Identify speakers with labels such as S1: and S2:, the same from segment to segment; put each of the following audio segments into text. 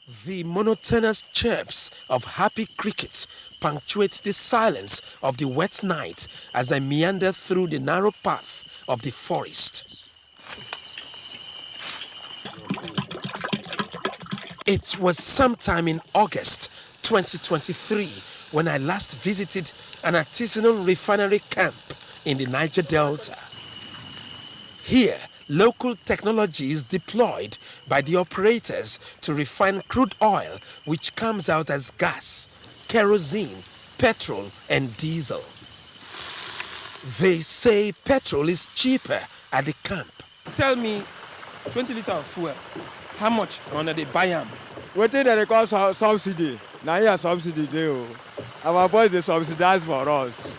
S1: The monotonous chirps of happy crickets punctuate the silence of the wet night as I meander through the narrow path of the forest. It was sometime in August 2023 when I last visited an artisanal refinery camp in the Niger Delta. Here, local technology is deployed by the operators to refine crude oil, which comes out as gas, kerosene, petrol, and diesel. They say petrol is cheaper at the camp. Tell me, 20 liters of fuel, how much on they buy them?
S2: What thing that they call subsidy? Now here subsidy dey. Our boys they subsidize for us.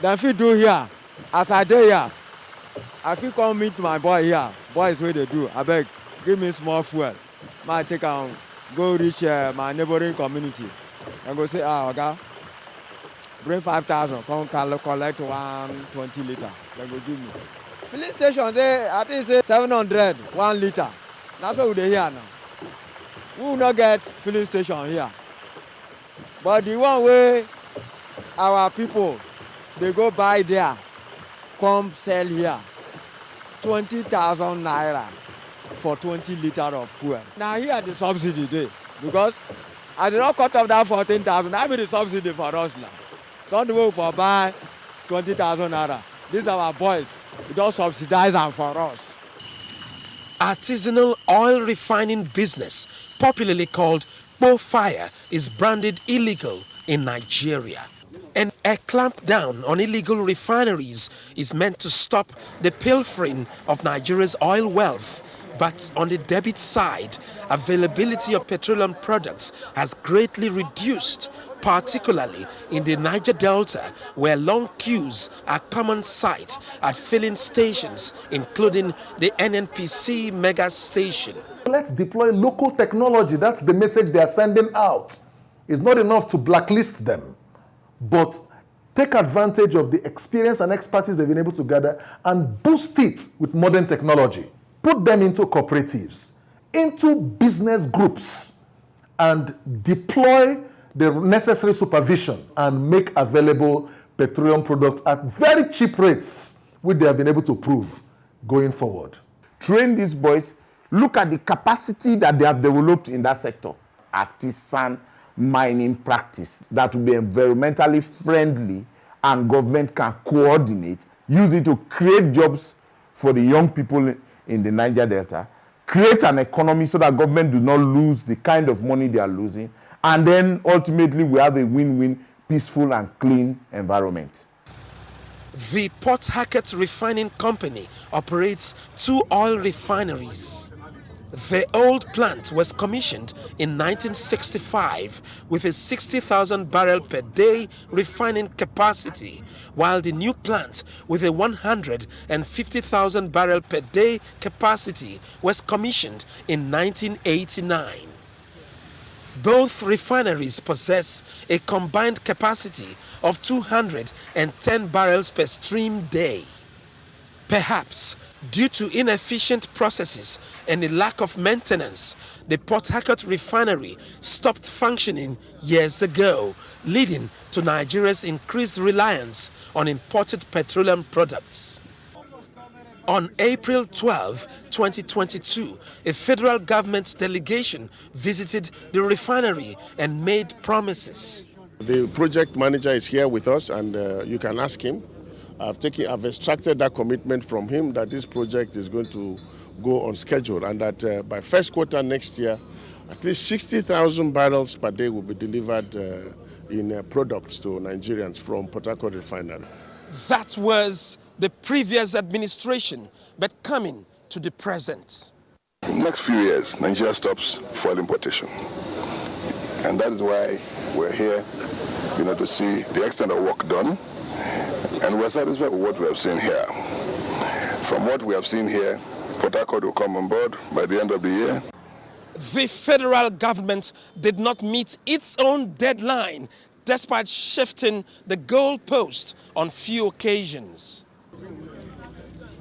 S2: Then if you do here, as I dey here, I fit come meet my boy here. Boys wey dey do, abeg give me small fuel. I take am go reach my neighboring community. I go say, oga, bring 5,000, come collect 120 liter. They go give me. Filling station dey, I think say 700 1 liter. That's what we dey hear now. We will not get filling station here. But the one way our people they go buy there, come sell here. 20,000 naira for 20 liter of fuel. Now here the subsidy dey because I did not cut off that 14,000. That be the subsidy for us now. Some the way for buy 20,000 naira. These are our boys. We don't subsidize them for us.
S1: Artisanal oil refining business, popularly called fire, is branded illegal in Nigeria. And a clampdown on illegal refineries is meant to stop the pilfering of Nigeria's oil wealth. But on the debit side, availability of petroleum products has greatly reduced, particularly in the Niger Delta, where long queues are common sight at filling stations, including the NNPC mega station.
S3: Let's deploy local technology. That's the message they are sending out. It's not enough to blacklist them, but take advantage of the experience and expertise they've been able to gather and boost it with modern technology. Put them into cooperatives, into business groups, and deploy the necessary supervision and make available petroleum products at very cheap rates, which they have been able to prove going forward.
S4: Train these boys, look at the capacity that they have developed in that sector. Artisan mining practice that will be environmentally friendly and government can coordinate, use it to create jobs for the young people in the Niger Delta, create an economy so that government do not lose the kind of money they are losing, and then ultimately we have a win-win, peaceful and clean environment.
S1: The Port Harcourt Refining Company operates 2 oil refineries. The old plant was commissioned in 1965 with a 60,000 barrel per day refining capacity, while the new plant with a 150,000 barrel per day capacity was commissioned in 1989. Both refineries possess a combined capacity of 210 barrels per stream day. Perhaps due to inefficient processes and a lack of maintenance, the Port Harcourt refinery stopped functioning years ago, leading to Nigeria's increased reliance on imported petroleum products. On April 12, 2022, a federal government delegation visited the refinery and made promises.
S5: The project manager is here with us, and you can ask him. I've extracted that commitment from him that this project is going to go on schedule and that by first quarter next year, at least 60,000 barrels per day will be delivered in products to Nigerians from Port Harcourt Refinery.
S1: That was the previous administration, but coming to the present.
S6: In the next few years, Nigeria stops fuel importation. And that is why we're here, to see the extent of work done. And we're satisfied with what we have seen here. From what we have seen here, Port Harcourt will come on board by the end of the year.
S1: The federal government did not meet its own deadline, despite shifting the goalpost on few occasions.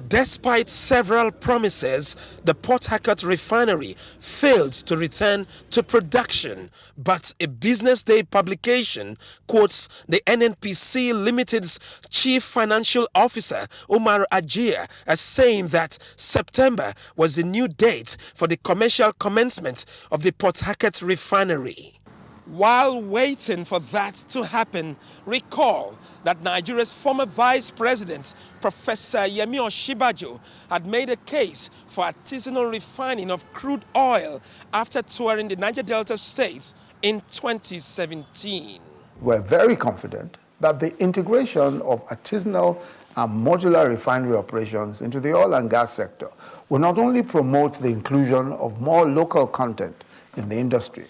S1: Despite several promises, the Port Harcourt Refinery failed to return to production, but a Business Day publication quotes the NNPC Limited's Chief Financial Officer, Umar Ajia, as saying that September was the new date for the commercial commencement of the Port Harcourt Refinery. While waiting for that to happen, recall that Nigeria's former Vice President, Professor Yemi Oshibajo, had made a case for artisanal refining of crude oil after touring the Niger Delta states in 2017.
S7: We're very confident that the integration of artisanal and modular refinery operations into the oil and gas sector will not only promote the inclusion of more local content in the industry,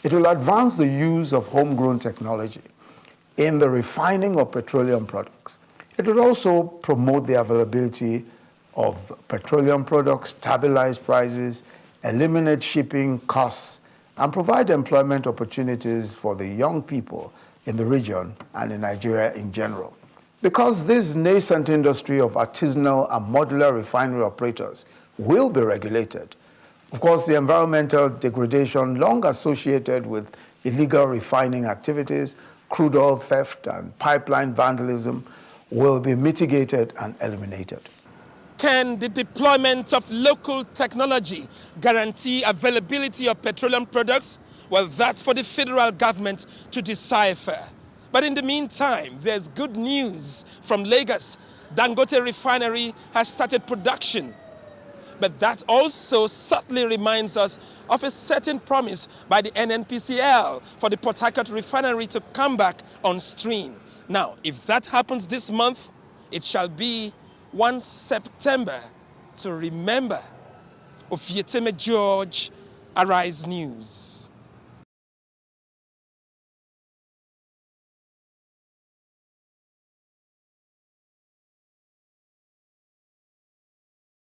S7: it will advance the use of homegrown technology in the refining of petroleum products. It will also promote the availability of petroleum products, stabilize prices, eliminate shipping costs, and provide employment opportunities for the young people in the region and in Nigeria in general. Because this nascent industry of artisanal and modular refinery operators will be regulated, of course, the environmental degradation long associated with illegal refining activities, crude oil theft, and pipeline vandalism will be mitigated and eliminated.
S1: Can the deployment of local technology guarantee availability of petroleum products? Well, that's for the federal government to decipher. But in the meantime, there's good news from Lagos. Dangote Refinery has started production. But that also subtly reminds us of a certain promise by the NNPCL for the Port Harcourt Refinery to come back on stream. Now, if that happens this month, it shall be 1 September to remember. Ofieteme George, Arise News.